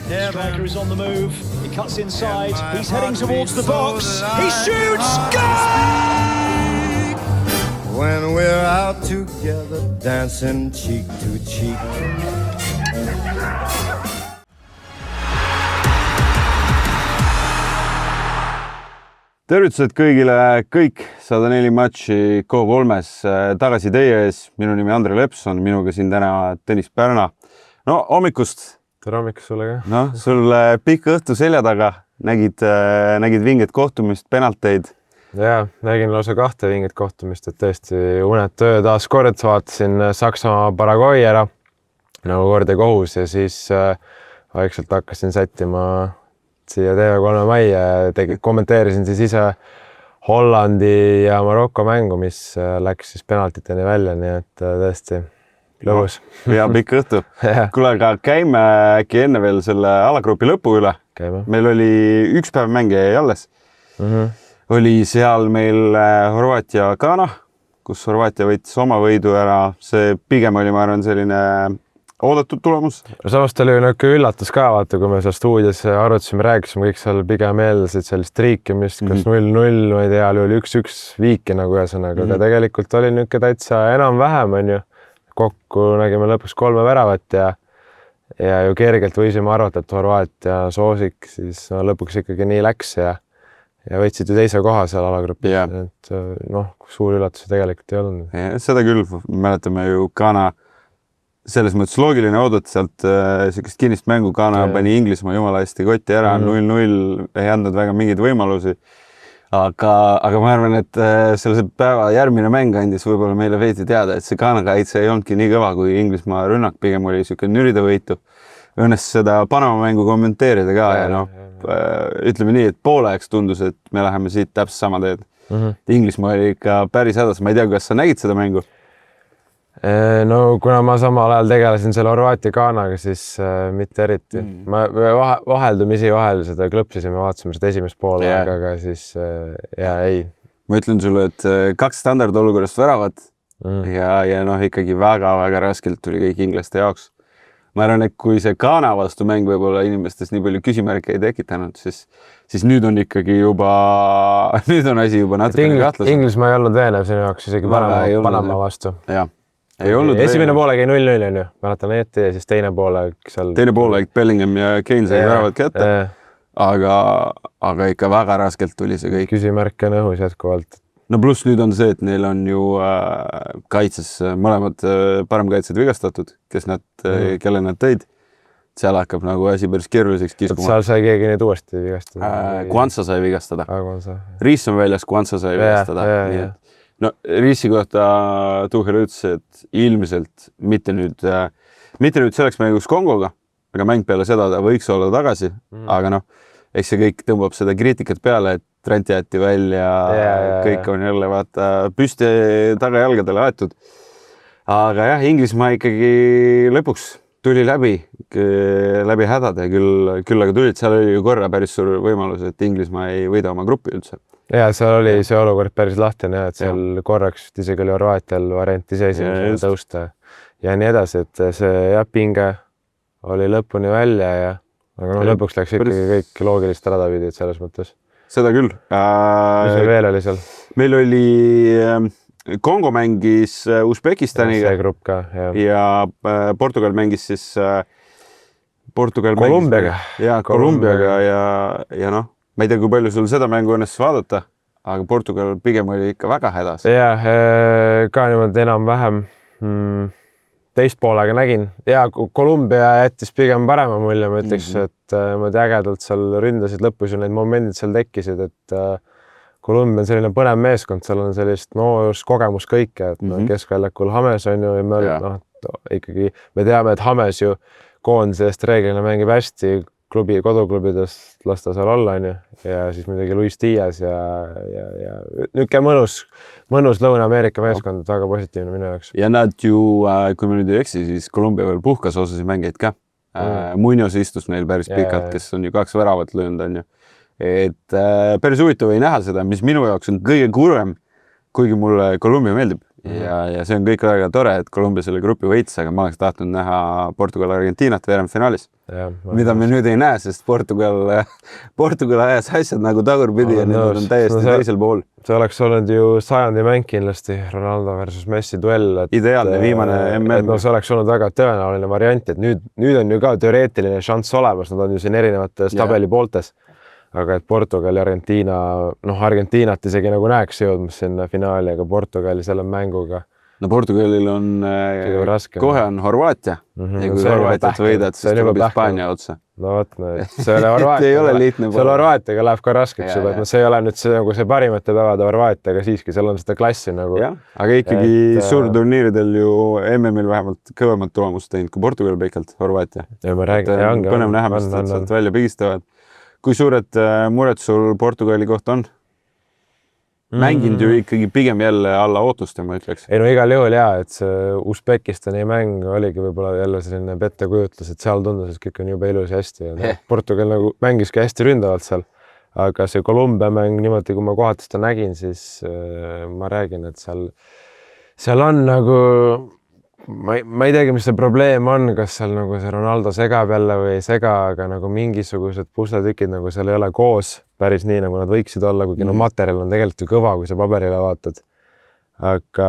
Striker is on the move. He cuts inside. He's heading towards the box. He shoots. Goal! When we're out together, dancing cheek to cheek. Tervitused kõigile, kõik 104 matši K3-s tagasi teie ees. Minu nimi Andre Lepson, minuga siin täna Tõnis Pärna. No hommikust. Tere hommikust sulle ka. No, sul pikk õhtu selja taga. Nägid vinget kohtumist, penalteid. Jaa, nägin lausa 2 vinget kohtumist, et tõesti unet töö taas kord vaatasin Saksamaa Paraguay ära nagu kord ja kohus ja siis vaikselt hakkasin sättima siia TV3 majja ja kommenteerisin siis ise Hollandi ja Maroko mängu, mis läks siis penaltiteni välja, nii et tõesti lõbus. Ja pikk õhtu. Kuule, aga käime äkki enne veel selle alagrupi lõpu üle. Käime. Meil oli üks päev mänge alles. Oli seal meil Horvaatia Ghana, kus Horvaatia võitis oma võidu ära. See pigem oli, ma arvan, selline oodatud tulemus. Samast oli nagu üllatus ka, vaata, kui me seal stuudios arutasime, rääkisime kõik seal pigem eeldasid sellist triikimist, kas 0-0, ma ei tea, oli 1-1 viiki nagu ühesõnaga, aga tegelikult oli niisugune täitsa enam-vähem, on ju. Kokku nägime lõpuks 3 väravat ja ju kergelt võisime arvata, et Horvaatia soosik, siis lõpuks ikkagi nii läks ja võtsid ju teise koha seal alagrupis. Et suur üllatus tegelikult ei olnud. Ja, seda küll, mäletame ju Ghana selles mõttes loogiline oodata sealt sellist kinnist mängu. Ghana pani Inglismaa jumala hästi kotti ära, 0-0, ei andnud väga mingeid võimalusi. Aga ma arvan, et selle päeva järgmine mäng andis võib-olla meile veidi teada, et see Ghana kaitse ei olnudki nii kõva, kui Inglismaa rünnak pigem oli niisugune nüridavõitu. Õnnes seda Panama mängu kommenteerida ka ja ütleme nii, et pooleks tundus, et me läheme siit täpselt sama teed. Inglismaa oli ikka päris hädas. Ma ei tea, kas sa nägid seda mängu? No kuna ma samal ajal tegelesin selle Horvaatia Ghanaga, siis mitte eriti. Vaheldumisi vahel seda klõpsisime, vaatasime seda esimest poole, aga siis ei. Ma ütlen sulle, et 2 standardolukorrast väravat ja ikkagi väga-väga raskelt tuli kõik inglaste jaoks. Ma arvan, et kui see Ghana vastu mäng võib-olla inimestes nii palju küsimärke ei tekitanud, siis nüüd on ikkagi nüüd on asi juba natukene kahtlas. Inglismaa ei olnud veenev sinu jaoks isegi Panama vastu. Jah. Esimene poolegi 0-0 on ju, mäletan eeti ja siis teine poolegi seal. Teine poolegi Bellingham ja Kane sai väravad kätte, aga ikka väga raskelt tuli see kõik. Küsimärke on õhus jätkuvalt. No pluss nüüd on see, et neil on ju kaitses mõlemad paremkaitsed vigastatud, kelle nad tõid. Seal hakkab nagu asi päris keeruliseks kiskuma. Seal sai keegi neid uuesti vigastada. Kwanza sai vigastada. Riis on väljas, Kwanza sai vigastada. No Riisi kohta Tuchel ütles, et ilmselt mitte nüüd selleks mänguks Kongoga, aga mäng peale seda ta võiks olla tagasi, aga eks see kõik tõmbab seda kriitikat peale, et Trent jäeti välja, kõik on jälle vaata püsti tagajalgadele aetud. Aga jah, Inglismaa ikkagi lõpuks tuli läbi hädade, küll aga tulid, seal oli ju korra päris suur võimalus, et Inglismaa ei võida oma gruppi üldse. Ja seal oli see olukord päris lahtine, et seal korraks isegi oli Horvaatial variant ise esimesel tõusta ja nii edasi, et see pinge oli lõpuni välja aga lõpuks läks ikkagi kõik loogilist rada pidi, et selles mõttes. Seda küll. Mis meil veel oli seal? Meil oli Kongo mängis Usbekistaniga see grupp ka, ja Portugal mängis siis Kolumbiaga. Ja Kolumbiaga ja ma ei tea, kui palju sul seda mängu õnnestus vaadata, aga Portugal pigem oli ikka väga hädas. Ka niimoodi enam-vähem teist poolega nägin. Ja Kolumbia jättis pigem parema mulje, ma ütleks, et ägedalt seal ründasid lõpus ja need momendid seal tekkisid, et Kolumbia on selline põnev meeskond, seal on sellist kogemus kõike, et keskväljakul James on ju ja ikkagi me teame, et James ju koondisest reeglina mängib hästi, koduklubidest lasta seal olla ja siis muidugi Luis Diaz ja niisugune mõnus Lõuna-Ameerika meeskond, väga positiivne minu jaoks. Ja nad ju, kui me nüüd ei eksi, siis Kolumbia veel puhkas osasid mängeid ka. Muñoz istus neil päris pikalt, kes on ju 2 väravat löönud, on ju. Et päris huvitav ei näha seda, mis minu jaoks on kõige kurvem, kuigi mulle Kolumbia meeldib. Ja see on kõik väga tore, et Kolumbia selle grupi võitis, aga ma oleks tahtnud näha Portugal-Argentiinat veeremfinaalis. mida me nüüd ei näe, sest Portugal ajas asjad nagu tagurpidi ja nüüd on täiesti teisel pool. See oleks olnud ju sajandi mäng kindlasti, Ronaldo versus Messi duell. Ideaalne viimane MM. See oleks olnud väga tõenäoline variant, et nüüd on ju ka teoreetiline šanss olemas, nad on ju siin erinevates tabeli pooltes. Aga et Portugal ja Argentiina, Argentiinat isegi nagu näeks jõudmas sinna finaali, aga Portugali selle mänguga. No Portugalil on, kohe on Horvaatia ja kui Horvaatiat võidad, siis tuleb Hispaania otsa. No võt, see ole Horvaatiaga läheb ka raskeks juba, et see ei ole nüüd see parimate päevade Horvaatia, aga siiski seal on seda klassi nagu. Aga ikkagi suurturniiridel ju MM-il vähemalt kõvemad tulemust teinud kui Portugal pikalt Horvaatia. Põnev nähemast, et sealt välja pigistavad. Kui suured mured sul Portugali kohta on? Mänginud ju ikkagi pigem jälle alla ootuste, ma ütleks. Ei no igal juhul et see Usbekistani mäng oligi võib-olla jälle selline pettekujutlus, et seal tundus, et kõik on jube ilus ja hästi. Portugal nagu mängiski hästi ründavalt seal, aga see Kolumbia mäng niimoodi, kui ma kohati seda nägin, siis ma räägin, et seal on nagu, ma ei teagi, mis see probleem on, kas seal nagu see Ronaldo segab jälle või ei sega, aga nagu mingisugused pusletükid nagu seal ei ole koos päris nii, nagu nad võiksid olla, kuigi materjal on tegelikult ju kõva, kui sa paberile vaatad. Aga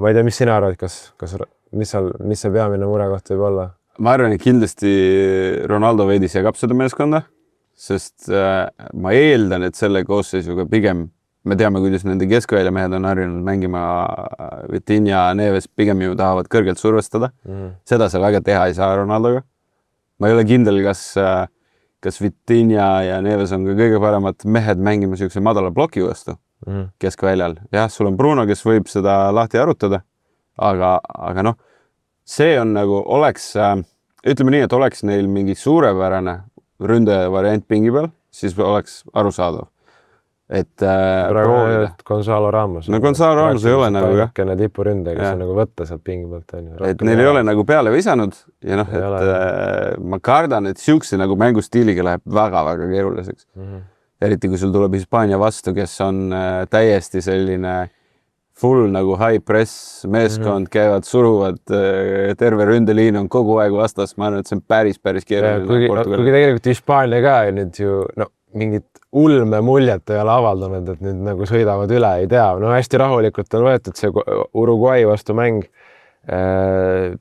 ma ei tea, mis sina arvad, mis see peamine murekoht võib olla? Ma arvan, et kindlasti Ronaldo veidi segab seda meeskonda, sest ma eeldan, et selle koosseisuga pigem me teame, kuidas nende keskväljamehed on harjunud mängima Vitinha ja Neves pigem ju tahavad kõrgelt survestada. Seda sa väga teha ei saa Ronaldoga. Ma ei ole kindel, kas Vitinha ja Neves on ka kõige paremad mehed mängima sellise madala bloki vastu keskväljal. Jah, sul on Bruno, kes võib seda lahti arutada, aga noh, see on nagu ütleme nii, et oleks neil mingi suurepärane ründaja variant pingi peal, siis oleks arusaadav. Gonzalo Ramos. No Gonzalo Ramos ei ole nagu jah. Kene tipuründe, kes on nagu võtta sealt pingi pealt. Et neil ei ole nagu peale visanud ja noh, et ma kardan, et siukse nagu mängustiiliga läheb väga-väga keeruliseks. Eriti kui sul tuleb Hispaania vastu, kes on täiesti selline full nagu high press meeskond, käivad, suruvad, terve ründeliin on kogu aeg vastas. Ma arvan, et see on päris keeruline. Kuigi tegelikult Hispaania ka nüüd ju mingit ulme muljet ei ole avaldanud, et nüüd nagu sõidavad üle, ei tea. No hästi rahulikult on võetud see Uruguay vastu mäng.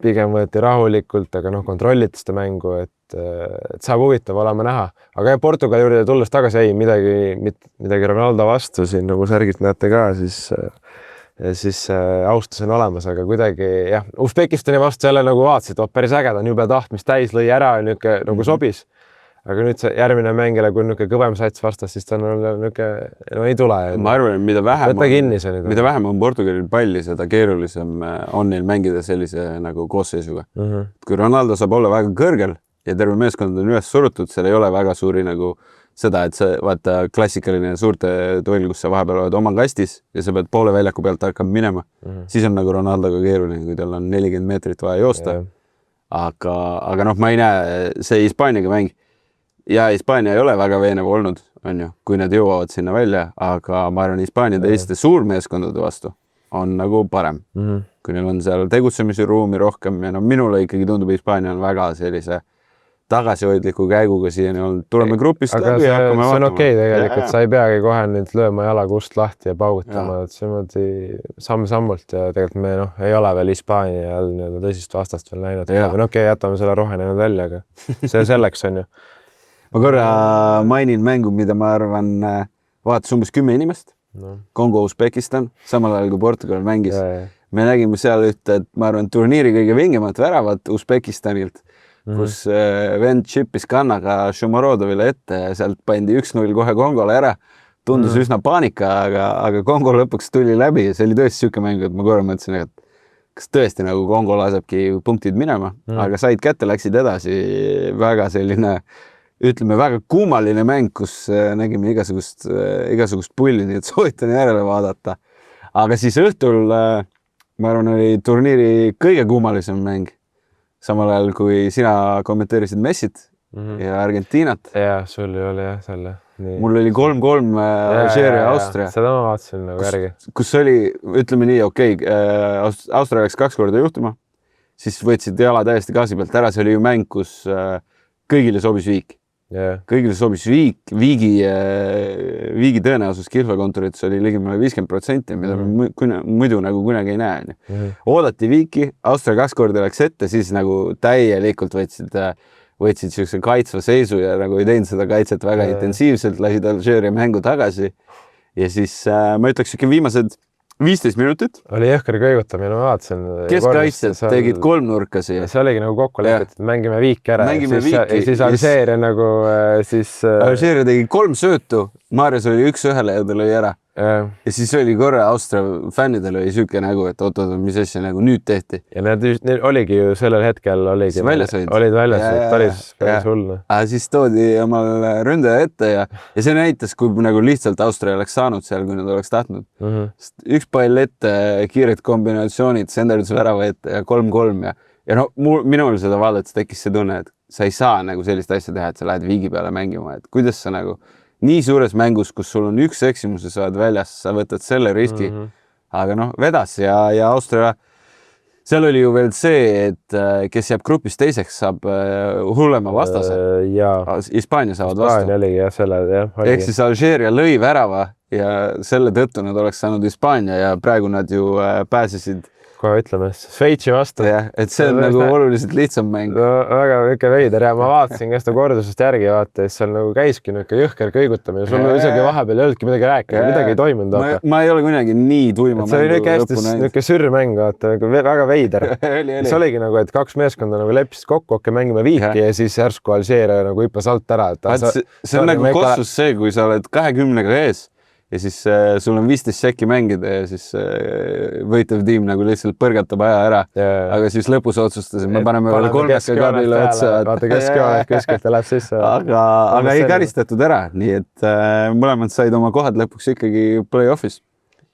Pigem võeti rahulikult, aga kontrolliti seda mängu, et saab huvitav olema näha. Aga Portugali juurde tulles tagasi midagi Ronaldo vastu siin nagu särgist näete ka, siis austus on olemas, aga kuidagi jah, Usbekistani vastu jälle nagu vaatasid, päris ägeda, jube tahtmist täis, lõi ära ja nagu sobis. Aga nüüd see järgmine mängile, kui on kõvem sats vastas, siis ta on ei tule. Ma arvan, et mida vähem on Portugalil palli, seda keerulisem on neil mängida sellise nagu koosseisuga. Kui Ronaldo saab olla väga kõrgel ja terve meeskond on üles surutud, seal ei ole väga suuri nagu seda, et sa vaata klassikaline suurte duell, kus sa vahepeal oled oma kastis ja sa pead poole väljaku pealt hakkama minema. Siis on nagu Ronaldoga keeruline, kui tal on 40 meetrit vaja joosta. Aga noh, ma ei näe see Hispaaniaga mäng. Ja Hispaania ei ole väga veenev olnud, on ju, kui nad jõuavad sinna välja, aga ma arvan, Hispaania teiste suurmeeskondade vastu on nagu parem. Kui neil on seal tegutsemise ruumi rohkem ja minule ikkagi tundub, Hispaania on väga sellise tagasihoidliku käiguga siiani olnud. Tuleme grupist läbi ja hakkame vaatama. See on okei tegelikult, sa ei peagi kohe nüüd lööma jala kust lahti ja paugutama, et see samm-sammult ja tegelikult me ei ole veel Hispaania tõsist vastast veel näinud. Okei, jätame selle rohenenud välja, aga see selleks on ju. Ma korra mainin mängu, mida ma arvan vaatas umbes 10 inimest. Kongo, Usbekistan, samal ajal kui Portugal mängis. Me nägime seal ühte, et ma arvan, turniiri kõige vingemat väravat Usbekistanilt, kus vend chippis kannaga Shomorodovile ette ja sealt pandi 1-0 kohe Kongole ära. Tundus üsna paanika, aga Kongo lõpuks tuli läbi ja see oli tõesti siuke mäng, et ma korra mõtlesin, et kas tõesti nagu Kongo lasebki punktid minema, aga said kätte, läksid edasi. Väga selline ütleme, väga kuumaline mäng, kus nägime igasugust pulli, nii et soovitan järele vaadata. Aga siis õhtul, ma arvan, oli turniiri kõige kuumalisem mäng. Samal ajal, kui sina kommenteerisid Messit ja Argentiinat. Ja, sul oli jah selle. Mul oli 3-3 Alžeeria ja Austria. Seda ma vaatasin nagu järgi. Kus oli, ütleme nii, okei, Austria läks 2 korda juhtuma, siis võtsid jala täiesti gaasi pealt ära. See oli ju mäng, kus kõigile sobis Viik. Kõigile sobis Viik, Viigi tõenäosus kihlveokontorites oli ligimale 50%, mida muidu nagu kunagi ei näe. Oodati Viiki, Austria 2 korda läks ette, siis nagu täielikult võtsid siukse kaitsva seisu ja nagu ei teinud seda kaitset väga intensiivselt, lasid Alžeeria mängu tagasi. Ja siis ma ütleks viimased 15 minutit. Oli jõhker kõigutamine, ma vaatasin. Keskkaitsjad tegid kolmnurkasi. See oligi nagu kokku lepitud, mängime Viiki ära. Siis Alžeeria nagu Alžeeria tegi 3 söötu, Marius oli 1-1 ja ta lõi ära. Ja siis oli korra Austria fännidel oli siuke nägu, et oot, mis asja nagu nüüd tehti. Ja need oligi ju sellel hetkel olid väljas, päris hull. Aga siis toodi omal ründaja ette ja see näitas, kui nagu lihtsalt Austria oleks saanud seal, kui nad oleks tahtnud. Üks pall ette, kiired kombinatsioonid, senderdus värava ette ja 3-3 ja no minul seda vaadates tekkis see tunne, et sa ei saa nagu sellist asja teha, et sa lähed Viigi peale mängima, et kuidas sa nagu nii suures mängus, kus sul on üks eksimus ja sa oled väljas, sa võtad selle riski. Aga noh, vedas ja Austria, seal oli ju veel see, et kes jääb grupis teiseks, saab hullema vastase. Hispaania saavad vastu. Ehk siis Alžeeria lõi värava ja selle tõttu nad oleks saanud Hispaania ja praegu nad ju pääsesid kohe ütleme, Šveitsi vastu. Et see on nagu oluliselt lihtsam mäng. No, väga väike veider ja ma vaatasin ka seda kordusest järgi vaata, et seal nagu käiski jõhker kõigutamine. Sul isegi vahepeal ei olnudki midagi rääkida, midagi ei toimunud. Ma ei ole kunagi nii tuima mängu lõppu näinud. See oli niisugune sürrmäng, vaata, väga veider. See oligi nagu, et 2 meeskonda nagu leppisid kokku, okei, mängime Viiki ja siis järsku Alžeeria nagu hüppas alt ära. See on nagu kossus see, kui sa oled 20-ga ees ja siis sul on 15 sekki mängida ja siis võitev tiim nagu lihtsalt põrgatab aja ära. Aga siis lõpus otsustasin, me paneme veel 3 kaardile otsa. Vaata keskelt ja läheb sisse. Aga ei karistatud ära, nii et mõlemad said oma kohad lõpuks ikkagi play-offis.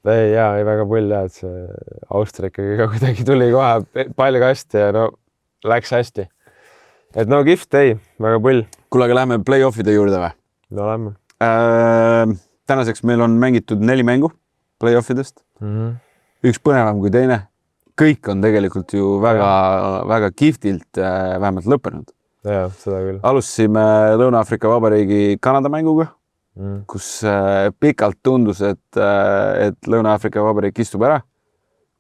Ei, väga pull jah, et see Austria ikkagi ka kuidagi tuli kohe palju kasti ja no läks hästi. Et no kihvt, väga pull. Kuule, aga läheme play-offide juurde või? No lähme. Tänaseks meil on mängitud 4 mängu play-offidest. Üks põnevam kui teine. Kõik on tegelikult ju väga kihvtilt vähemalt lõppenud. Ja, seda küll. Alustasime Lõuna-Aafrika Vabariigi Kanada mänguga, kus pikalt tundus, et Lõuna-Aafrika Vabariik istub ära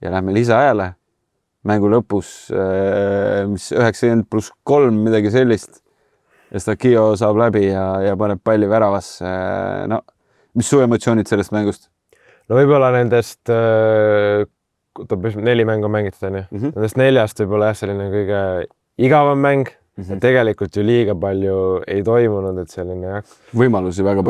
ja lähme lisaajale. Mängu lõpus, mis 90+3 midagi sellist. Ja Stakio saab läbi ja paneb palli väravasse. No, mis su emotsioonid sellest mängust? No võib-olla nendest 4 mängu mängitud, nendest 4 võib-olla selline kõige igavam mäng. Tegelikult ju liiga palju ei toimunud, et selline võimalusi väga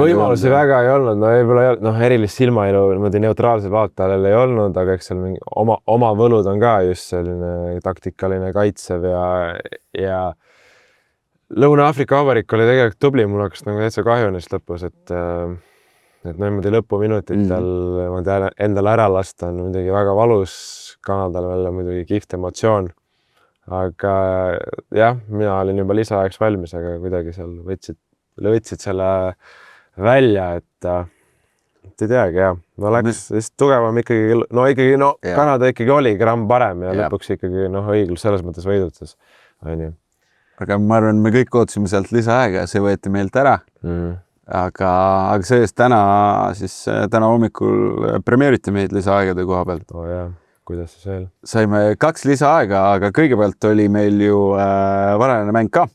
ei olnud. No võib-olla erilist silmailu neutraalse vaatajal ei olnud, aga eks seal oma võlud on ka just selline taktikaline kaitsev ja Lõuna-Aafrika Vabariik oli tegelikult tubli, mul hakkas nagu täitsa kahju neist lõpus, et niimoodi lõpuminutitel endale ära lasta on muidugi väga valus, Kanadal veel muidugi kihvt emotsioon. Aga jah, mina olin juba lisaajaks valmis, aga kuidagi seal võtsid selle välja, et ei teagi, jah. No läks tugevam ikkagi, Kanada ikkagi oli gramm parem ja lõpuks ikkagi õiglus selles mõttes võidutas. Aga ma arvan, me kõik ootasime sealt lisaaega ja see võeti meilt ära. Aga see täna hommikul premeeriti meid lisaaegade koha pealt. Kuidas see veel? Saime 2 lisaaega, aga kõigepealt oli meil ju varajane mäng ka,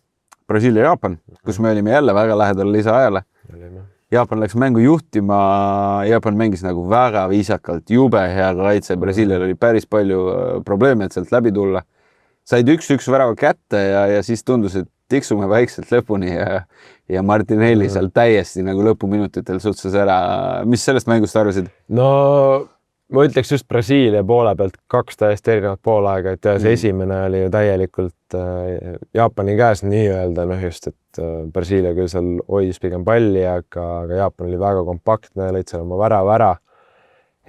Brasiilia-Jaapan, kus me olime jälle väga lähedal lisaajale. Jaapan läks mängu juhtima, Jaapan mängis nagu väga viisakalt, jube hea kaitse, Brasiilial oli päris palju probleeme, et sealt läbi tulla. Said 1-1 värava kätte ja siis tundus, et tiksume vaikselt lõpuni ja Martinelli seal täiesti nagu lõpuminutitel sutsas ära. Mis sellest mängust arvasid? No ma ütleks just Brasiilia poole pealt 2 täiesti erinevat poolaega, et see esimene oli ju täielikult Jaapani käes nii-öelda, just, et Brasiilia küll seal hoidis pigem palli, aga Jaapan oli väga kompaktne, lõid seal oma värava ära.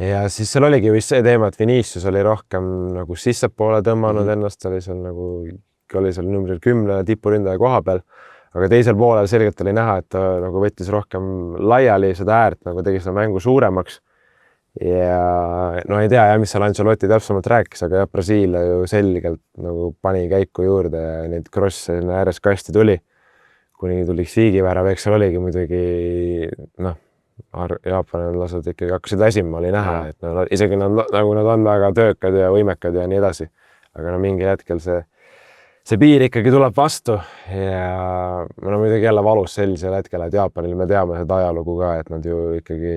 Ja siis seal oligi vist see teema, et Vinicius oli rohkem nagu sissepoole tõmmanud ennast, oli seal numbril 10 tipuründaja koha peal, aga teisel poolel selgelt oli näha, et ta nagu võttis rohkem laiali seda äärt, nagu tegi seda mängu suuremaks. Ja ei tea, mis seal Ancelotti täpsemalt rääkis, aga Brasiilia ju selgelt nagu pani käiku juurde ja neid krosse ääres kasti tuli. kuni tuli Xiigi-värav, eks seal oligi muidugi noh, jaapanlased ikkagi hakkasid väsima, oli näha, et no, isegi nad on väga töökad ja võimekad ja nii edasi. Aga no mingil hetkel see piir ikkagi tuleb vastu ja no muidugi jälle valus sellisel hetkel, et Jaapanil me teame seda ajalugu ka, et nad ju ikkagi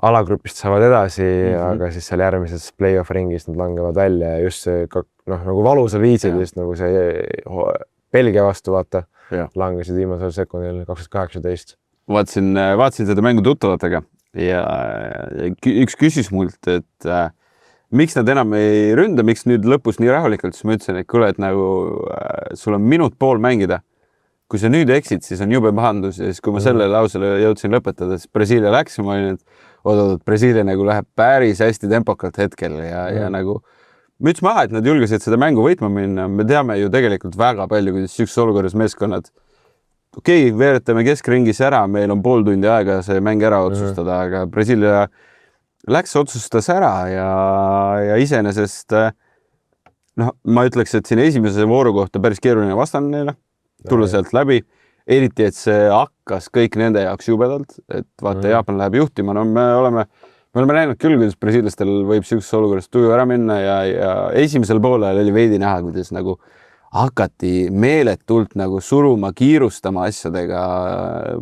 alagrupist saavad edasi, aga siis seal järgmises play-off ringis nad langevad välja ja just see nagu valusal viisil just nagu see Belgia vastu vaata langesid viimasel sekundil 2018. Vaatsin seda mängu tuttavatega ja üks küsis mult, et miks nad enam ei ründa, miks nüüd lõpus nii rahulikult, siis ma ütlesin, et kuule, et nagu sul on minut pool mängida. Kui sa nüüd eksid, siis on jube pahandus ja siis kui ma selle lausele jõudsin lõpetada, siis Brasiilia läks ja ma olin, et Brasiilia nagu läheb päris hästi tempokalt hetkel ja nagu müts maha, et nad julgesid seda mängu võitma minna. Me teame ju tegelikult väga palju, kuidas üks olukorras meeskonnad veeretame keskringis ära, meil on pool tundi aega see mäng ära otsustada, aga Brasiilia otsustas ära ja iseenesest ma ütleks, et siin esimese vooru kohta päris keeruline vastane neile, tulla sealt läbi, eriti, et see hakkas kõik nende jaoks jubedalt, et vaata, Jaapan läheb juhtima, no me oleme näinud küll, kuidas brasiilastel võib sellises olukorras tuju ära minna ja esimesel poolel oli veidi näha, kuidas nagu hakati meeletult nagu suruma, kiirustama asjadega,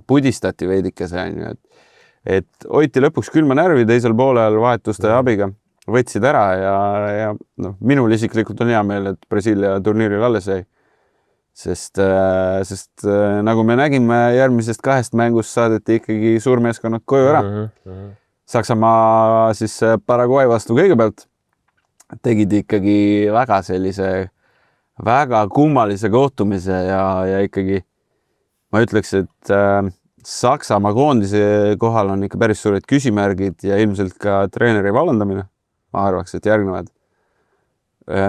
pudistati veidikese, et hoiti lõpuks külma närvi teisel poolel vahetuste abiga, võtsid ära ja minul isiklikult on hea meel, et Brasiilia turniiril alles jäi. Sest nagu me nägime järgmisest 2 mängust saadeti ikkagi suurmeeskonnad koju ära. Saksamaa siis Paraguay vastu kõigepealt tegid ikkagi väga kummalise kohtumise ja ikkagi ma ütleks, et Saksamaa koondise kohal on ikka päris suured küsimärgid ja ilmselt ka treeneri vallandamine. Ma arvaks, et järgnevad.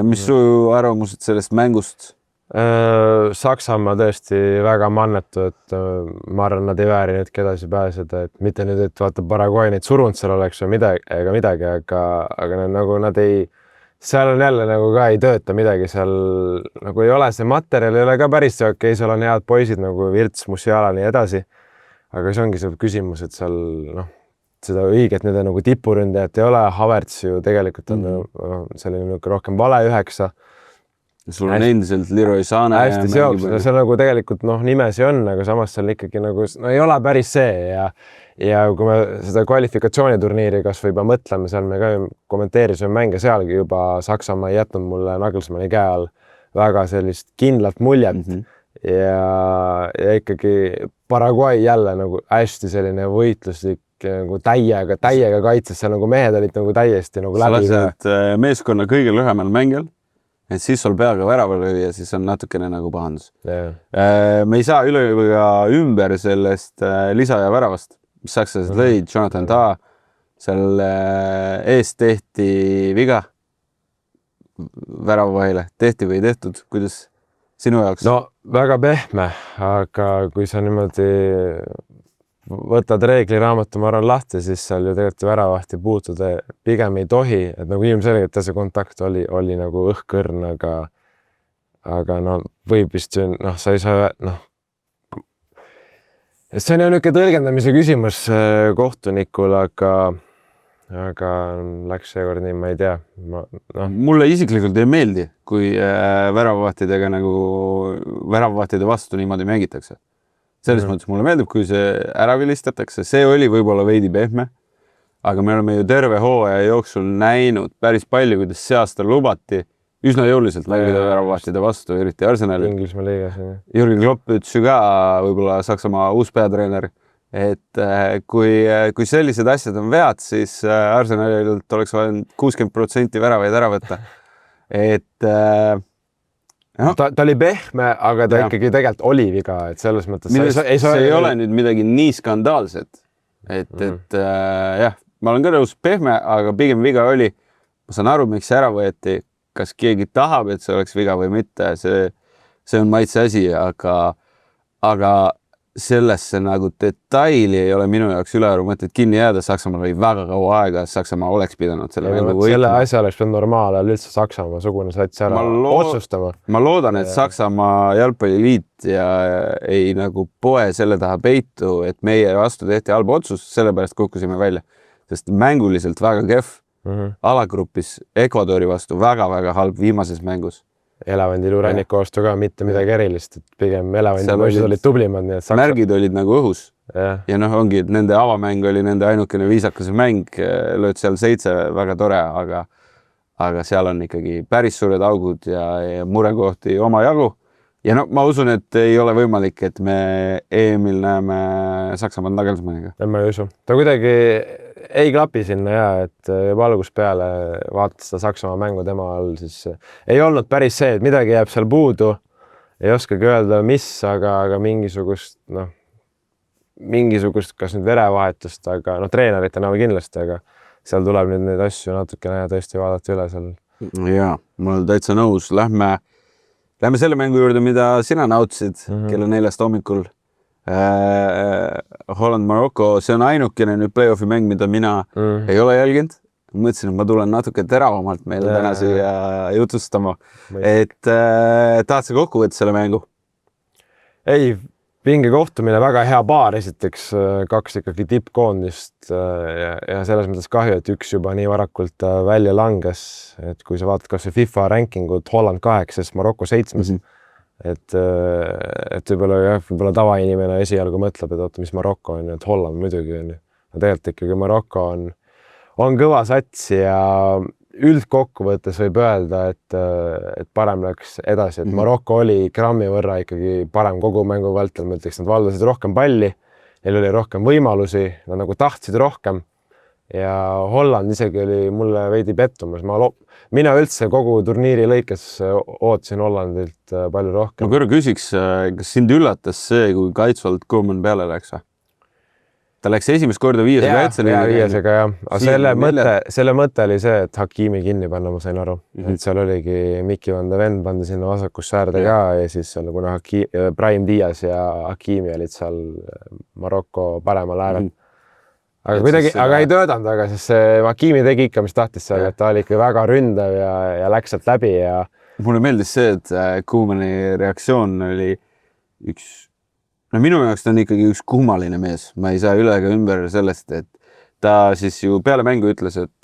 Mis su arvamused sellest mängust? Saksamaa tõesti väga mannetu, et ma arvan, nad ei vääri nüüd edasi pääseda, et mitte nüüd, et vaata Paraguay neid surunud seal oleks või midagi, aga nagu nad ei, seal on jälle nagu ka ei tööta midagi, seal nagu ei ole see materjal, ei ole ka päris okei, seal on head poisid nagu Virts, Musiala ja nii edasi, aga see ongi see küsimus, et seal seda õiget nüüd nagu tipuründajat ei ole, Havertz ju tegelikult on selline rohkem vale 9. Sul on endiselt Leroy Sané. Hästi seoks, see nagu tegelikult nimesi on, aga samas seal ikkagi nagu, ei ole päris see ja kui me seda kvalifikatsiooniturniiri kas või juba mõtleme, seal me ka kommenteerisime mänge sealgi juba Saksamaa ei jätnud mulle Nagelsmanni käe all väga sellist kindlat muljet ja ikkagi Paraguay jälle nagu hästi selline võitluslik nagu täiega kaitses, seal nagu mehed olid nagu täiesti nagu läbi. Sa lased meeskonna kõige lühemal mängel, et siis sul peaga värava lüüa, siis on natukene nagu pahandus. Me ei saa üle ümber sellest lisa ja väravast, mis sakslased lõid, Jonathan Tah, seal eest tehti viga värava vahele, tehti või ei tehtud, kuidas sinu jaoks? No väga pehme, aga kui sa niimoodi võtad reegliraamatu, ma arvan lahti, siis seal ju tegelikult väravahti puutuda pigem ei tohi, et nagu ilmselgelt see kontakt oli nagu õhkõrn, aga võib vist ju, sa ei saa, see on ju niisugune tõlgendamise küsimus kohtunikul, aga läks seekord nii, ma ei tea. Mulle isiklikult ei meeldi, kui väravavahtidega nagu väravavahtide vastu niimoodi mängitakse. Selles mõttes mulle meeldib, kui see ära vilistatakse. See oli võib-olla veidi pehme, aga me oleme ju terve hooaja jooksul näinud päris palju, kuidas see aasta lubati üsna jõuliselt mängida väravavahtide vastu, eriti Arsenali. Inglismaa liigas. Jürgen Klopp ütles ju ka võib-olla Saksamaa uus peatreener, et kui sellised asjad on vead, siis Arsenalilt oleks vaja 60% väravaid ära võtta. Ta oli pehme, aga ta ikkagi tegelikult oli viga, et selles mõttes see ei ole nüüd midagi nii skandaalset, et jah, ma olen ka nõus pehme, aga pigem viga oli. Ma saan aru, miks see ära võeti, kas keegi tahab, et see oleks viga või mitte, see on maitse asi, aga sellesse nagu detaili ei ole minu jaoks ülearu mõtet kinni jääda. Saksamaal oli väga kaua aega, Saksamaa oleks pidanud selle mängu võitma. Selle asja oleks pidanud normaalajal üldse Saksamaa sugune sats ära otsustama. Ma loodan, et Saksamaa jalgpalliliit ja ei nagu poe selle taha peitu, et meie vastu tehti halb otsus, sellepärast kukkusime välja. Sest mänguliselt väga kehv. Alagrupis Ecuadori vastu väga-väga halb viimases mängus. Elevandiluuranniku vastu ka mitte midagi erilist, et pigem elevandiluusid olid tublimad. Nii et märgid olid nagu õhus ja noh, ongi, et nende avamäng oli nende ainukene viisakuse mäng, lööd seal 7, väga tore, aga seal on ikkagi päris suured augud ja murekohti oma jagu. Ja no ma usun, et ei ole võimalik, et me EM-il näeme Saksamaad Nagelsmanniga. Ma ei usu. Ta kuidagi ei klapi sinna ja, et juba algusest peale vaatas seda Saksamaa mängu tema all, siis ei olnud päris see, et midagi jääb seal puudu. Ei oskagi öelda, mis, aga mingisugust, kas nüüd verevahetust, aga treenerite näol kindlasti, aga seal tuleb nüüd neid asju natukene tõesti vaadata üle seal. Jaa, ma olen täitsa nõus. Lähme selle mängu juurde, mida sina nautisid kella 4 hommikul. Holland-Marokko, see on ainukene nüüd play-offi mäng, mida mina ei ole jälginud. Mõtlesin, et ma tulen natuke teravamalt meile täna siia jutustama. Et tahad sa kokku võtta selle mängu? Ei, vinge kohtumine, väga hea paar esiteks, 2 ikkagi tippkoondist ja selles mõttes kahju, et üks juba nii varakult välja langes, et kui sa vaatad kas või FIFA rankingut, Holland 8, Marokko 7, et võib-olla tavainimene esialgu mõtleb, et oota, mis Marokko on, et Holland muidugi on. Tegelikult ikkagi Marokko on kõva sats ja üldkokkuvõttes võib öelda, et parem läks edasi, et Marokko oli grammi võrra ikkagi parem kogu mängu vältel, ma ütleks, nad valdasid rohkem palli, neil oli rohkem võimalusi, nad nagu tahtsid rohkem ja Holland isegi oli mulle veidi pettumas. Mina üldse kogu turniiri lõikes ootasin Hollandilt palju rohkem. Ma korra küsiks, kas sind üllatas see, kui kaitsvalt Koeman peale läks? Ta läks esimest korda viiesega Viiesega, jah. Aga selle mõte oli see, et Hakimi kinni panna, ma sain aru. Et seal oligi Miki Van de Ven pandi sinna vasakusse äärde ka ja siis seal kuna Brahim Diaz ja Hakimi olid seal Marokko paremal äärel. Aga ei töödanud väga, sest see Hakimi tegi ikka, mis tahtis seal, et ta oli ikka väga ründav ja läks sealt läbi. Mulle meeldis see, et Koemani reaktsioon oli üks. No minu jaoks ta on ikkagi üks kummaline mees. Ma ei saa üle ega ümber sellest, et ta siis ju peale mängu ütles, et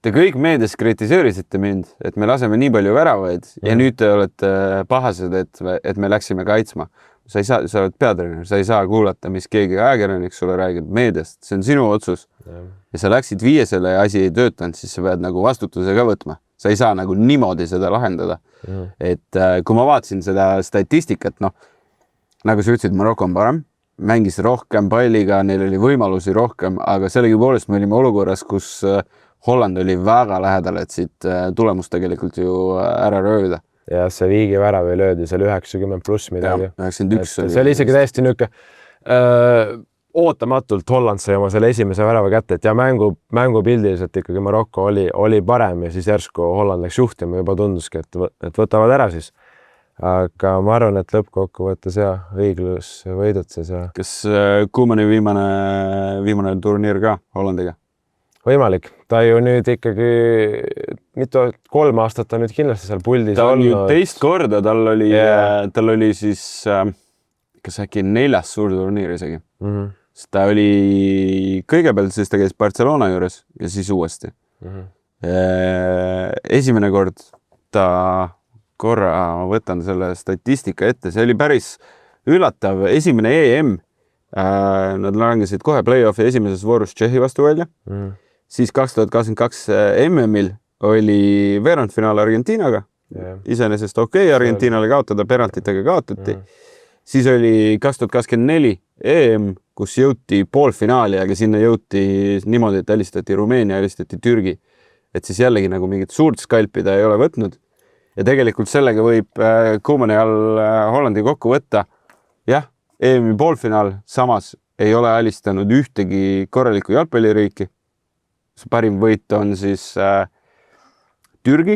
te kõik meedias kritiseerisite mind, et me laseme nii palju väravaid ja nüüd te olete pahased, et me läksime kaitsma. Sa oled peatreener, sa ei saa kuulata, mis keegi ajakirjanik sulle räägib meediast. See on sinu otsus. Ja sa läksid viiesele ja asi ei töötanud, siis sa pead nagu vastutuse ka võtma. Sa ei saa nagu niimoodi seda lahendada. Et kui ma vaatasin seda statistikat, nagu sa ütlesid, Marokko on parem, mängis rohkem palliga, neil oli võimalusi rohkem, aga sellegipoolest me olime olukorras, kus Holland oli väga lähedal, et siit tulemust tegelikult ju ära röövida. Ja see viigi värav löödi seal 90+ midagi. 91. See oli isegi täiesti niuke ootamatult Holland sai oma selle esimese värava kätte, et ja mängupildiliselt ikkagi Marokko oli parem ja siis järsku Holland läks juhtima, juba tunduski, et võtavad ära siis. Aga ma arvan, et lõppkokkuvõttes õiglus võidutses. Kas Koemani viimane turniir ka Hollandiga? Võimalik. Ta ju nüüd ikkagi 3 aastat on nüüd kindlasti seal puldis ta olnud. Ta on teist korda, tal oli siis kas äkki 4. suur turniir isegi. Ta oli kõigepealt, siis ta käis Barcelona juures ja siis uuesti. Esimene kord ta korra võtan selle statistika ette, see oli päris üllatav. Esimene EM, nad langesid kohe play-offi esimeses voorus Tšehhi vastu välja. Siis 2022 MM-il oli veerandfinaal Argentiinaga. Iseenesest Argentiinale kaotada, penaltitega kaotati. Siis oli 2024 EM, kus jõuti poolfinaali, aga sinna jõuti niimoodi, et alistati Rumeenia, alistati Türgi. Et siis jällegi nagu mingit suurt skalpi ta ei ole võtnud. Ja tegelikult sellega võib Koemani all Hollandi kokku võtta. Jah, EM-i poolfinaal samas ei ole alistanud ühtegi korralikku jalgpalliriiki. Parim võit on siis Türgi,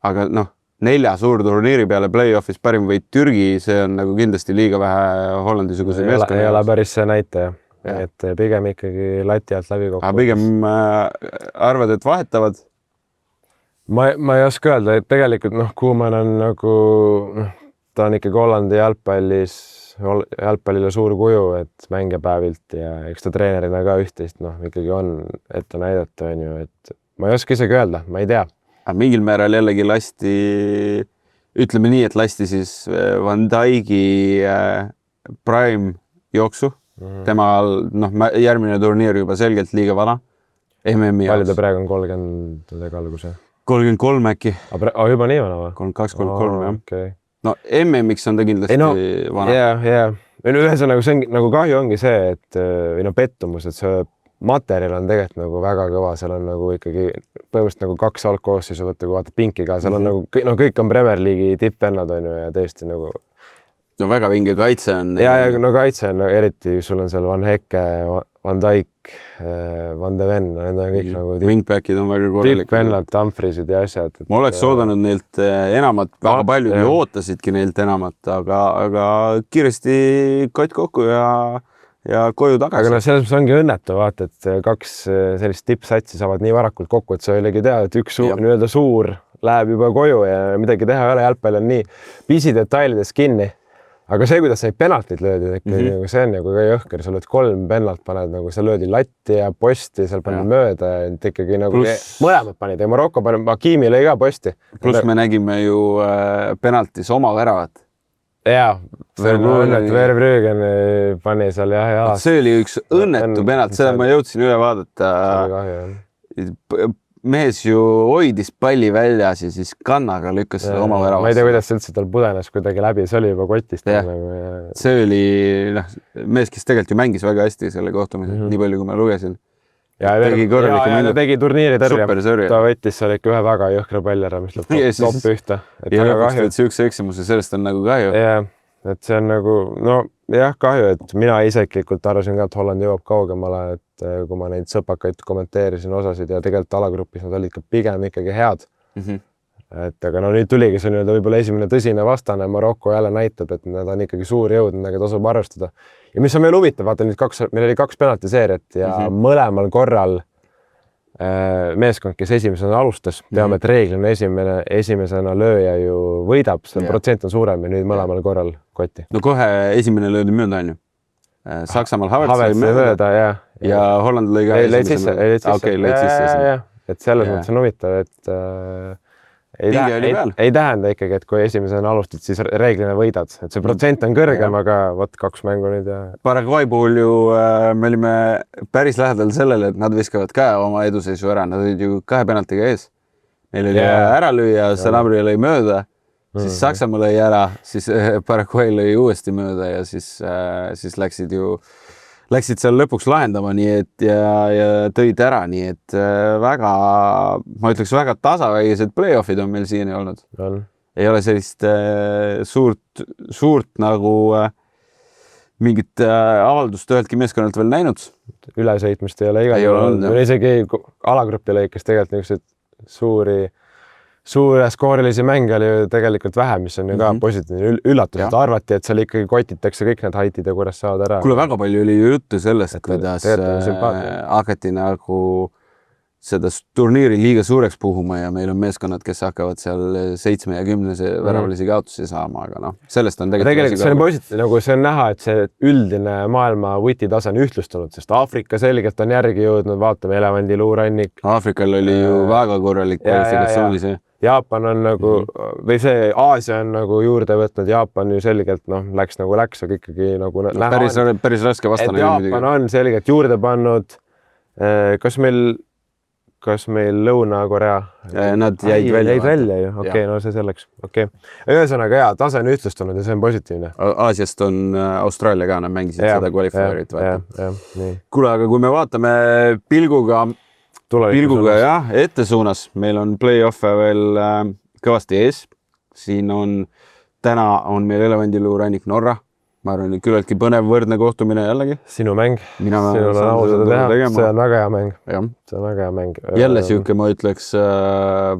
aga 4 suurturniiri peale play-off'is parim võit Türgi, see on nagu kindlasti liiga vähe Hollandi-suguse meeskonna. Ei ole päris see näitaja, et pigem ikkagi lati alt läbi kokku. Aga pigem arvad, et vahetavad? Ma ei oska öelda, et tegelikult Koeman on nagu, ta on ikkagi Hollandi jalgpallile suur kuju, et mängepäevilt ja eks ta treenerina ka üht-teist ikkagi on ette näidata, on ju, et ma ei oska isegi öelda, ma ei tea. Mingil määral jällegi lasti, ütleme nii, et lasti siis Van Dijk'i prime jooksu. Temal, järgmine turniir juba selgelt liiga vana. MM-i palju ta praegu on 30 alguse? 33 äkki. Juba nii vana või? 32-33, jah. Okay. No MM-iks on ta kindlasti vana. Jaa. Ühesõnaga, see on nagu kahju ongi see, et pettumus, et see materjal on tegelikult nagu väga kõva, seal on nagu ikkagi põhimõtteliselt nagu 2 algkoosseisu võtta, kui vaatad pinki ka, seal on nagu kõik on Premier League'i tippvennad on ju ja tõesti nagu. No väga vinge kaitse on. Ja kaitse on eriti, sul on seal Van Hekke, Van Dijk, Van de Ven, need on kõik nagu wingbackid on väga korralik. Tippvennad, Dumfriesid ja asjad. Ma oleks oodanud neilt enamat, väga paljud ju ootasidki neilt enamat, aga kiiresti kott kokku ja koju tagasi. Aga selles mõttes ongi õnnetu, vaata, et 2 sellist tippsatsi saavad nii varakult kokku, et sa oligi teada, et üks nii-öelda suur läheb juba koju ja midagi teha ei ole, jalgpall on nii pisidetailides kinni. Aga see, kuidas neid penaltid löödi, see on nagu ka jõhker, sa lööd 3 penalt, paned nagu, sa löödi latti ja posti, seal paned mööda, et ikkagi nagu mõlemad panid ja Marokko pani, Hakimi lõi ka posti. Pluss me nägime ju penaltis oma väravat. Jaa, Verbruggen pani seal jalas. See oli üks õnnetu penalt, seda ma jõudsin üle vaadata. Mees ju hoidis palli väljas ja siis kannaga lükkas seda oma väravasse. Ma ei tea, kuidas üldse tal pudenes kuidagi läbi, see oli juba kotist. See oli mees, kes tegelikult ju mängis väga hästi selle kohtumise, nii palju kui ma lugesin. Ja tegi turniiri tõrje. Ta võttis seal ikka ühe väga jõhkra palli ära, mis lõpp topp ühte. Ja lõpuks teed see üks eksimuse, sellest on nagu kahju. Jah, et see on nagu, kahju, et mina isiklikult arvasin ka, et Holland jõuab kaugemale, et kui ma neid sõpakaid kommenteerisin osasid ja tegelikult alagrupis nad olid ka pigem ikkagi head. Et aga nüüd tuligi see võib-olla esimene tõsine vastane, Marokko jälle näitab, et nad on ikkagi suur jõud, nendega tasub arvestada. Ja mis on meil huvitav, vaata meil oli 2 penaltiseeriat ja mõlemal korral meeskond, kes esimesena alustas, teame, et reeglina esimesena lööja ju võidab, see protsent on suurem ja nüüd mõlemal korral kotti. No kohe esimene löödi mööda on ju. Saksamaal Havertz lõi mööda ja Holland lõi ka esimesena. Lõid sisse. Et selles mõttes on huvitav, et ei tähenda ikkagi, et kui esimesena alustad, siis reeglina võidad. Et see protsent on kõrgem, aga 2 mängu nüüd ja... Paraguay puhul ju me olime päris lähedal sellele, et nad viskavad ka oma eduseisu ära. Nad olid ju 2 penaltiga ees. Neil oli ära lüüa, Sanabria lõi mööda, siis Saksamaa lõi ära, siis Paraguay lõi uuesti mööda ja siis läksid seal lõpuks lahendama, nii et ja tõid ära, nii et väga, ma ütleks väga tasavägised play-offid on meil siiani olnud. Ei ole sellist suurt nagu mingit avaldust üheltki meeskonnalt veel näinud. Ülesõitmist ei ole igal juhul. Isegi alagrupi lõikes tegelikult niisugused suure skoorilisi mänge oli ju tegelikult vähe, mis on ju ka positiivne üllatus. Arvati, et seal ikkagi kotitakse kõik need Haitid ja kuidas saavad ära. Kuule, väga palju oli ju juttu sellest, kuidas hakati nagu seda turniiri liiga suureks puhuma ja meil on meeskonnad, kes hakkavad seal 7 ja 10 väravalisi kaotusi saama, aga sellest on tegelikult see on positiivne, nagu see on näha, et see üldine maailma võti tase on ühtlustunud, sest Aafrika selgelt on järgi jõudnud, vaatame elevandiluurannik. Aafrikal oli ju väga korralik kvalifikatsioonis. Jaapan on nagu, või see Aasia on nagu juurde võtnud, Jaapan ju selgelt läks nagu läks, aga ikkagi nagu päris raske vastane. Jaapan on selgelt juurde pannud, kas meil Lõuna-Korea? Nad jäid välja ju, okei, no see selleks. Ühesõnaga tase on ühtlustunud ja see on positiivne. Aasiast on Austraalia ka, nad mängisid seda qualifierit. Kuule, aga kui me vaatame pilguga ette suunas, meil on play-off'e veel kõvasti ees. Täna on meil elevandiluurannik Norra, ma arvan, küllaltki põnev võrdne kohtumine jällegi. Sinu mäng. Sinul on au seda teha. See on väga hea mäng. See on väga hea mäng. Jälle siuke, ma ütleks,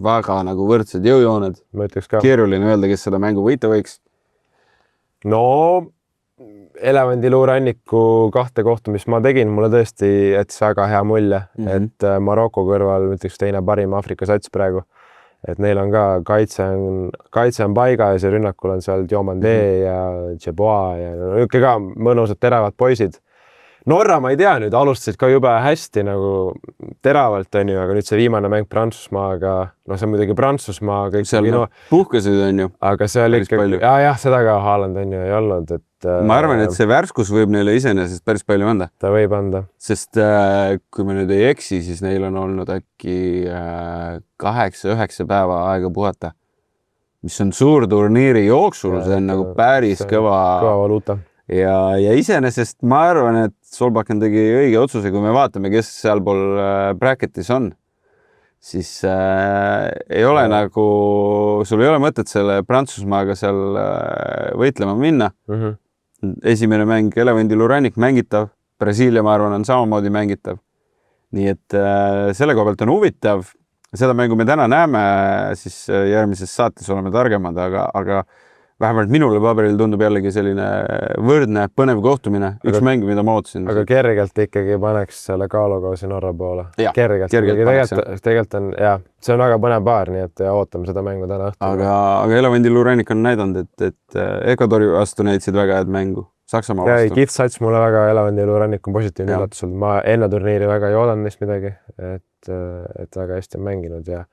väga nagu võrdsed jõujooned. Ma ütleks ka. Keeruline öelda, kes seda mängu võita võiks. No, Elevandiluuranniku 2 kohtumist ma tegin, mulle tõesti jättis väga hea mulje, et Maroko kõrval, ütleks teine parim Afrika sats praegu. Et neil on ka kaitse on paiga ja see rünnakul on seal Diomande ja Jeboa ja üke ka mõnusad teravad poisid. Norra, ma ei tea nüüd, alustasid ka juba hästi nagu teravalt, on ju, aga nüüd see viimane mäng Prantsusmaaga, no see on muidugi Prantsusmaa. Seal puhkesid, on ju. Aga see oli ikka, jah, seda ka Haaland on ju ei olnud. Ma arvan, et see värskus võib neile isenesest päris palju anda. Ta võib anda. Sest kui me nüüd ei eksi, siis neil on olnud äkki 8-9 päeva aega puhata, mis on suur turniiri jooksul, see on nagu päris kõva valuuta. Ja isenesest ma arvan, et Solbakken tegi õige otsuse, kui me vaatame, kes sealpool bracketis on, siis ei ole nagu, sul ei ole mõtet selle Prantsusmaaga seal võitlema minna. Esimene mäng Elevandiluurannik mängitav, Brasiilia, ma arvan, on samamoodi mängitav. Nii et selle koha pealt on huvitav. Seda mängu me täna näeme, siis järgmises saates oleme targemad, aga vähemalt minule paberil tundub jällegi selline võrdne, põnev kohtumine. Üks mäng, mida ma ootasin. Aga kergelt ikkagi paneks selle kaalukausi Norra poole. Kergelt tegelikult on, jah, see on väga põnev paar, nii et ootame seda mängu täna õhtul. Aga Elevandiluurannik on näidanud, et Ecuadori vastu näitasid väga head mängu. Saksamaa vastu. Kihvt sats, mulle väga Elevandiluurannik on positiivne üllatus. Ma enne turniiri väga ei oodanud neist midagi, et väga hästi on mänginud ja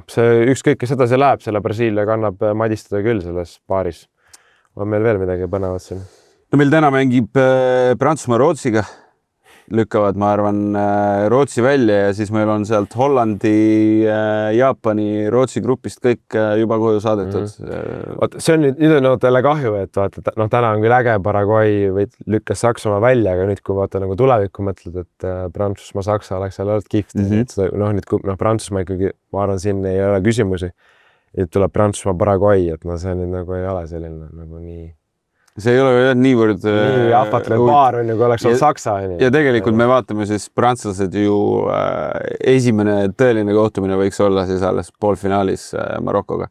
see ükskõik, kes seda see läheb, selle Brasiilia kannab madistada küll selles paaris. On meil veel midagi põnevat siin? No meil täna mängib Prantsusmaa Rootsiga. Lükkavad, ma arvan, Rootsi välja ja siis meil on sealt Hollandi, Jaapani, Rootsi grupist kõik juba koju saadetud. See on nüüd on teile kahju, et vaata, täna on küll äge Paraguay või lükkas Saksamaa välja, aga nüüd, kui vaata nagu tulevikku mõtled, et Prantsusmaa, Saksa oleks seal olnud kihvt. Prantsusmaa ikkagi, ma arvan, siin ei ole küsimusi. Et tuleb Prantsusmaa, Paraguay, et see nüüd nagu ei ole selline nagu nii... See ei ole niivõrd... Nii ahvatlev paar on ju, kui oleks olnud Saksa. Ja tegelikult me vaatame siis prantslased ju esimene tõeline kohtumine võiks olla siis alles poolfinaalis Marokoga.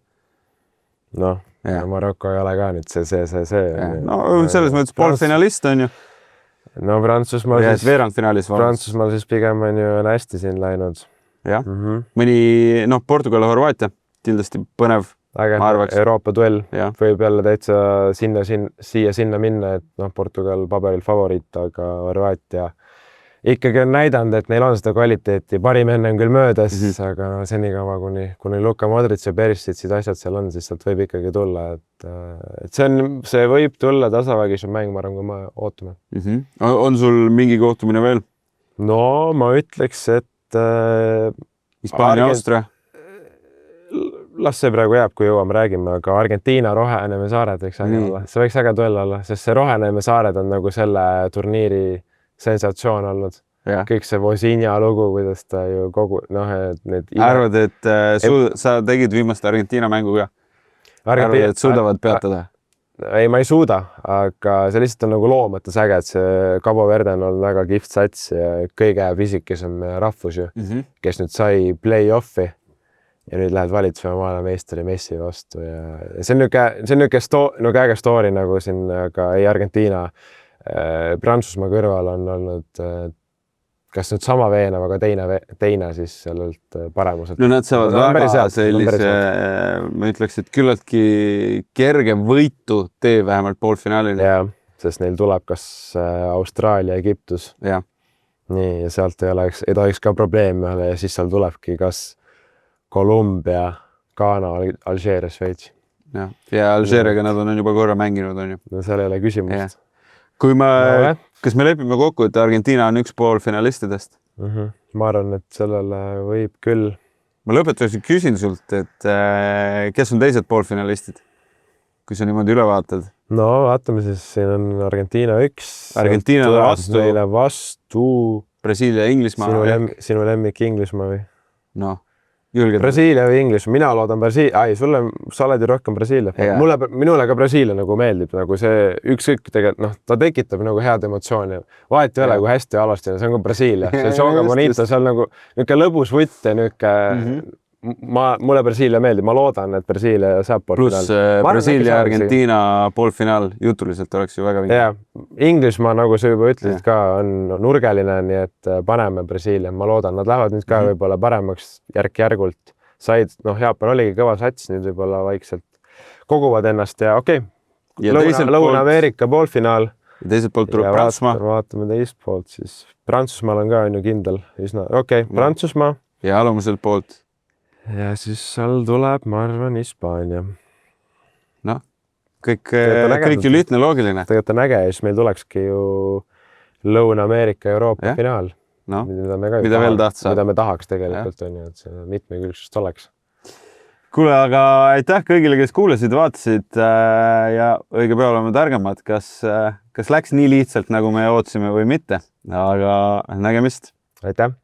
Noh, Maroko ei ole ka nüüd see. No selles mõttes poolfinalist on ju. No Prantsusmaal siis pigem on ju hästi siin läinud. Jah, mõni, Portugal, Horvaatia, kindlasti põnev. Euroopa duell võib jälle täitsa siia-sinna minna, et Portugal paberil favoriit, aga Horvaatia ikkagi on näidanud, et neil on seda kvaliteeti. Parim enne on küll möödas, aga senikaua, kuni Luka Modric ja Perisic asjad seal on, siis sealt võib ikkagi tulla. Et see võib tulla tasavägisem mäng, ma arvan, kui me ootame. On sul mingi kohtumine veel? No ma ütleks, et Hispaania, Austria? Las see praegu jääb, kui jõuame räägime, aga Argentiina, Roheneeme saared võiks äge olla. See võiks äge duell olla, sest see Roheneeme saared on nagu selle turniiri sensatsioon olnud. Kõik see Vozinja lugu, kuidas ta ju kogu... Arvad, et sa tegid viimast Argentiina mängu ka? Arvad, et suudavad peatada? Ei, ma ei suuda, aga see lihtsalt on nagu loomõttes äge, et see Cabo Verde on olnud väga kihvt sats ja kõige pisikesem rahvus ju, kes nüüd sai play-offi. Ja nüüd lähed valitsema maailmameistri Messi vastu ja see on niisugune äge story nagu siin, aga ei Argentiina. Prantsusmaa kõrval on olnud kas nüüd sama veenav, aga teine siis sellelt paremuselt. No nad saavad väga sellise, ma ütleks, et küllaltki kerge võitu tee vähemalt poolfinaalini. Jah, sest neil tuleb kas Austraalia, Egiptus. Ja. Nii, ja sealt ei tohiks ka probleemi olla ja siis seal tulebki kas Kolumbia, Ghana, Alžeeria, Šveits. Ja Alžeeriaga nad on juba korra mänginud, on ju. No seal ei ole küsimust. Kas me lepime kokku, et Argentiina on üks poolfinalistidest? Ma arvan, et sellele võib küll. Ma lõpetuseks küsin sult, et kes on teised poolfinalistid, kui sa niimoodi üle vaatad? No vaatame siis, siin on Argentiina üks. Argentiina vastu. Brasiilia, Inglismaa. Sinu lemmik Inglismaa või? No. julged? Brasiilia või Inglismaa, mina loodan Brasiilia, sa oled ju rohkem Brasiilia. Minule ka Brasiilia nagu meeldib, nagu see ükskõik tegelikult, ta tekitab nagu head emotsiooni. Vahet ei ole, kui hästi ja halvasti, see on ka Brasiilia. See Joga Bonito, see on nagu niisugune lõbus võtt ja niisugune mulle Brasiilia meeldib, ma loodan, et Brasiilia saab poolfinaal. Pluss Brasiilia, Argentiina poolfinaal jutuliselt oleks ju väga vinge. Inglismaa, nagu sa juba ütlesid ka, on nurgeline, nii et paneme Brasiilia. Ma loodan, nad lähevad nüüd ka võib-olla paremaks järk-järgult. Jaapan oligi kõva sats, nüüd võib-olla vaikselt koguvad ennast ja okei. Lõuna-Ameerika poolfinaal. Ja teiselt poolt tuleb Prantsusmaa. Vaatame teist poolt, siis Prantsusmaal on ka ju kindel. Prantsusmaa. Ja alumiselt poolt. Ja siis seal tuleb, ma arvan, Hispaania. Noh, kõik ju lihtne, loogiline. Tegelikult on äge ja siis meil tulekski ju Lõuna-Ameerika Euroopa finaal. Mida veel tahad saada? Mida me tahaks tegelikult, et see mitmekülgsust oleks. Kuule, aga aitäh kõigile, kes kuulasid, vaatasid ja õige pea oleme targemad, kas läks nii lihtsalt, nagu me ootasime või mitte. Aga nägemist. Aitäh!